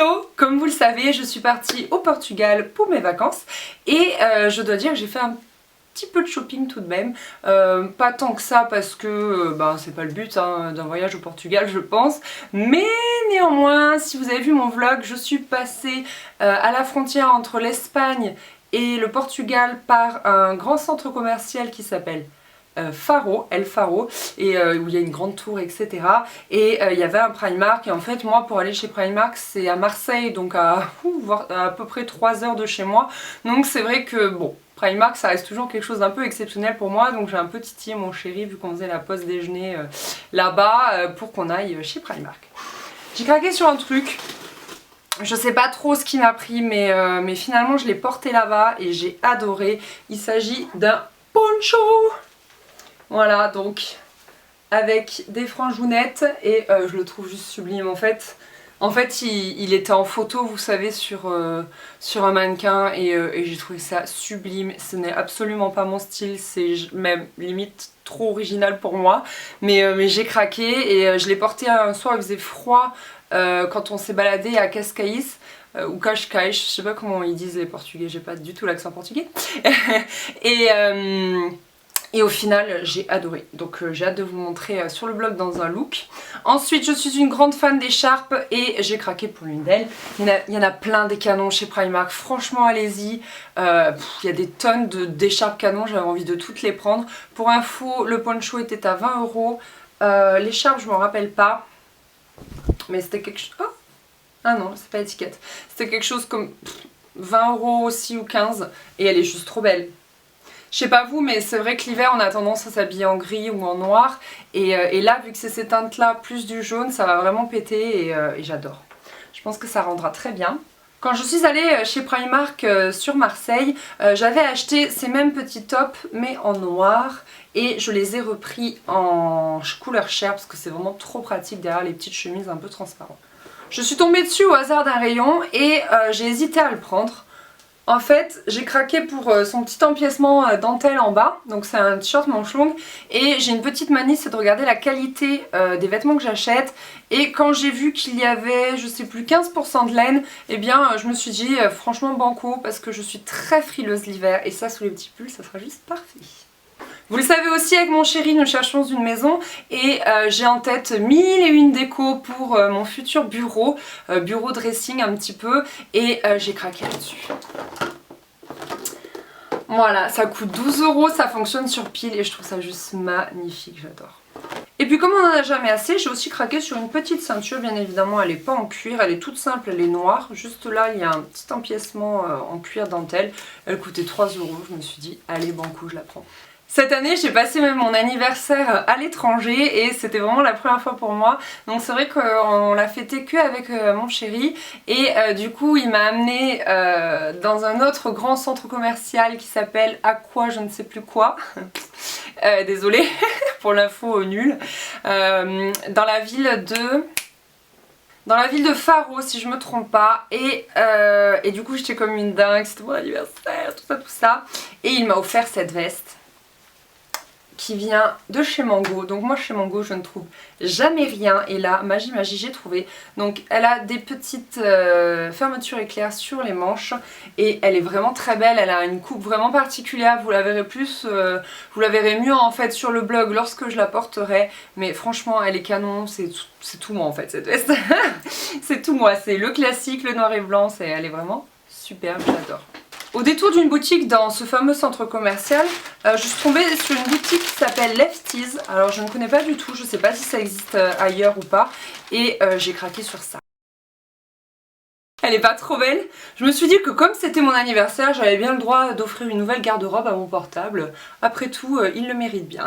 Hello! Comme vous le savez, je suis partie au Portugal pour mes vacances et je dois dire que j'ai fait un petit peu de shopping tout de même. Pas tant que ça parce que c'est pas le but d'un voyage au Portugal je pense. Mais néanmoins, si vous avez vu mon vlog, je suis passée à la frontière entre l'Espagne et le Portugal par un grand centre commercial qui s'appelle Faro, El Faro, et où il y a une grande tour, etc. Et il y avait un Primark, et en fait moi pour aller chez Primark c'est à Marseille, donc à peu près 3 heures de chez moi, donc c'est vrai que bon, Primark ça reste toujours quelque chose d'un peu exceptionnel pour moi, donc j'ai un peu titillé mon chéri vu qu'on faisait la pause déjeuner là-bas pour qu'on aille chez Primark. J'ai craqué sur un truc. Je sais pas trop ce qui m'a pris mais finalement je l'ai porté là-bas et j'ai adoré. Il s'agit d'un poncho. Voilà, donc avec des franjounettes et je le trouve juste sublime en fait. En fait il était en photo vous savez sur un mannequin et j'ai trouvé ça sublime. Ce n'est absolument pas mon style, c'est même limite trop original pour moi. Mais j'ai craqué et je l'ai porté un soir, il faisait froid quand on s'est baladé à Cascais. Ou Cascais, je sais pas comment ils disent les portugais, j'ai pas du tout l'accent portugais. Et au final j'ai adoré, donc j'ai hâte de vous montrer sur le blog dans un look. Ensuite je suis une grande fan d'écharpes et j'ai craqué pour l'une d'elles. Il y en a plein des canons chez Primark, franchement allez-y. Il y a des tonnes d'écharpes canons, j'avais envie de toutes les prendre. Pour info, le poncho était à 20 €. L'écharpe je m'en rappelle pas, mais c'était quelque chose... Oh ah non, c'est pas l'étiquette. C'était quelque chose comme 20 € aussi ou 15 et elle est juste trop belle. Je sais pas vous, mais c'est vrai que l'hiver on a tendance à s'habiller en gris ou en noir et là vu que c'est ces teintes là plus du jaune, ça va vraiment péter et j'adore. Je pense que ça rendra très bien. Quand je suis allée chez Primark sur Marseille, j'avais acheté ces mêmes petits tops mais en noir et je les ai repris en couleur chair parce que c'est vraiment trop pratique derrière les petites chemises un peu transparentes. Je suis tombée dessus au hasard d'un rayon et j'ai hésité à le prendre. En fait, j'ai craqué pour son petit empiècement dentelle en bas, donc c'est un t-shirt manche longue, et j'ai une petite manie, c'est de regarder la qualité des vêtements que j'achète, et quand j'ai vu qu'il y avait, je sais plus, 15% de laine, eh bien je me suis dit franchement banco, parce que je suis très frileuse l'hiver, et ça sous les petits pulls, ça sera juste parfait. Vous le savez aussi, avec mon chéri, nous cherchons une maison et j'ai en tête 1001 décos pour mon futur bureau, bureau dressing un petit peu, et j'ai craqué là-dessus. Voilà, ça coûte 12 €, ça fonctionne sur pile et je trouve ça juste magnifique, j'adore. Et puis comme on n'en a jamais assez, j'ai aussi craqué sur une petite ceinture, bien évidemment elle n'est pas en cuir, elle est toute simple, elle est noire. Juste là il y a un petit empiècement en cuir dentelle, elle coûtait 3 €, je me suis dit allez banco, je la prends. Cette année j'ai passé même mon anniversaire à l'étranger et c'était vraiment la première fois pour moi. Donc c'est vrai qu'on l'a fêté que avec mon chéri et du coup il m'a amené dans un autre grand centre commercial qui s'appelle Aqua je ne sais plus quoi. Désolée pour l'info nulle. Dans la ville de Faro si je me trompe pas et du coup j'étais comme une dingue, c'était mon anniversaire, tout ça. Et il m'a offert cette veste qui vient de chez Mango. Donc moi chez Mango je ne trouve jamais rien et là magie j'ai trouvé. Donc elle a des petites fermetures éclairs sur les manches et elle est vraiment très belle, elle a une coupe vraiment particulière, vous la verrez plus, vous la verrez mieux en fait sur le blog lorsque je la porterai, mais franchement elle est canon, c'est tout moi en fait cette veste. C'est tout moi, c'est le classique, le noir et blanc, elle est vraiment superbe, j'adore. Au détour d'une boutique dans ce fameux centre commercial, je suis tombée sur une boutique qui s'appelle Lefties. Alors je ne connais pas du tout, je ne sais pas si ça existe ailleurs ou pas. Et j'ai craqué sur ça. Elle est pas trop belle? Je me suis dit que comme c'était mon anniversaire, j'avais bien le droit d'offrir une nouvelle garde-robe à mon portable. Après tout, il le mérite bien.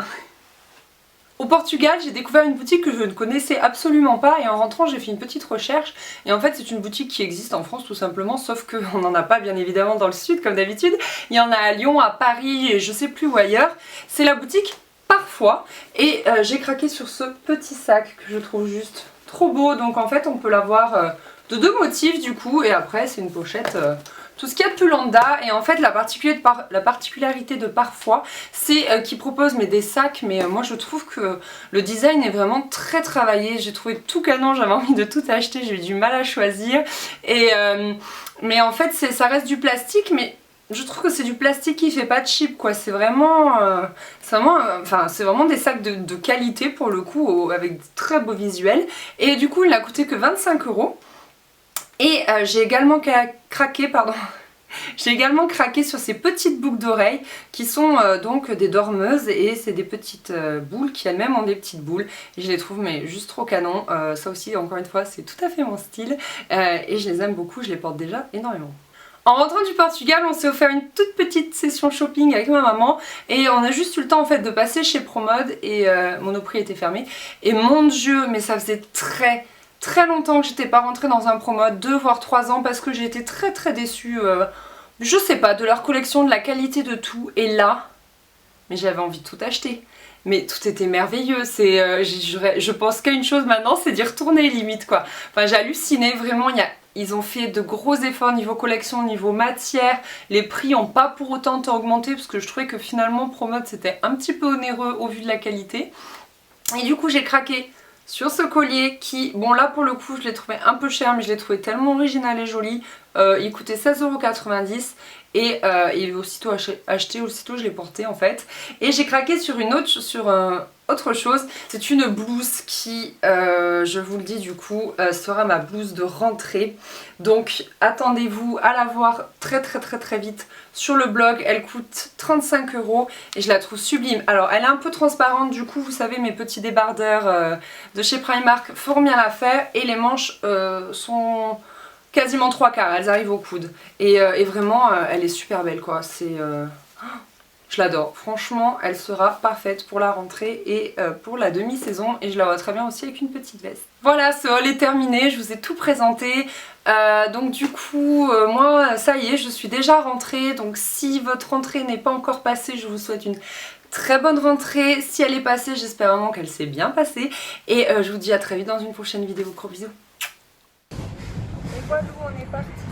Au Portugal, j'ai découvert une boutique que je ne connaissais absolument pas et en rentrant j'ai fait une petite recherche et en fait c'est une boutique qui existe en France tout simplement, sauf qu'on n'en a pas bien évidemment dans le sud comme d'habitude. Il y en a à Lyon, à Paris et je sais plus où ailleurs. C'est la boutique Parfois et j'ai craqué sur ce petit sac que je trouve juste trop beau. Donc en fait on peut l'avoir de deux motifs du coup et après c'est une pochette tout ce qu'il y a de plus lambda. Et en fait la particularité de Parfois c'est qu'ils proposent des sacs, mais moi je trouve que le design est vraiment très travaillé. J'ai trouvé tout canon, j'avais envie de tout acheter, j'ai eu du mal à choisir. Mais en fait ça reste du plastique, mais je trouve que c'est du plastique qui fait pas cheap quoi. C'est vraiment, c'est vraiment des sacs de qualité pour le coup, avec de très beaux visuels. Et du coup il n'a coûté que 25 €. Et j'ai également craqué, j'ai également craqué sur ces petites boucles d'oreilles qui sont donc des dormeuses, et c'est des petites boules qui elles-mêmes ont des petites boules. Et je les trouve mais juste trop canon. Ça aussi encore une fois c'est tout à fait mon style, et je les aime beaucoup, je les porte déjà énormément. En rentrant du Portugal, on s'est offert une toute petite session shopping avec ma maman et on a juste eu le temps en fait de passer chez Promode, et Monoprix était fermé. Et mon dieu, mais ça faisait très longtemps que j'étais pas rentrée dans un Promode, 2 voire 3 ans, parce que j'ai été très déçue, je sais pas, de leur collection, de la qualité de tout. Et là, mais j'avais envie de tout acheter. Mais tout était merveilleux, je pense qu'à une chose maintenant, c'est d'y retourner limite quoi. Enfin j'ai halluciné, vraiment ils ont fait de gros efforts niveau collection, niveau matière. Les prix n'ont pas pour autant augmenté, parce que je trouvais que finalement Promode c'était un petit peu onéreux au vu de la qualité. Et du coup j'ai craqué sur ce collier qui, bon là pour le coup je l'ai trouvé un peu cher, mais je l'ai trouvé tellement original et joli. Il coûtait 16,90 € et il est aussitôt acheté, aussitôt je l'ai porté en fait. Et j'ai craqué sur autre chose. C'est une blouse qui, je vous le dis du coup, sera ma blouse de rentrée. Donc attendez-vous à la voir très vite sur le blog. Elle coûte 35 € et je la trouve sublime. Alors elle est un peu transparente, du coup vous savez mes petits débardeurs de chez Primark feront bien l'affaire, et les manches sont quasiment 3/4, elles arrivent au coude. Et vraiment elle est super belle quoi. Je l'adore, franchement elle sera parfaite pour la rentrée et pour la demi-saison, et je la vois très bien aussi avec une petite veste. Voilà, ce haul est terminé, je vous ai tout présenté. Donc du coup moi ça y est, je suis déjà rentrée. Donc si votre rentrée n'est pas encore passée, je vous souhaite une très bonne rentrée. Si elle est passée, j'espère vraiment qu'elle s'est bien passée, et je vous dis à très vite dans une prochaine vidéo. Gros bisous. Et voilà, on est parti.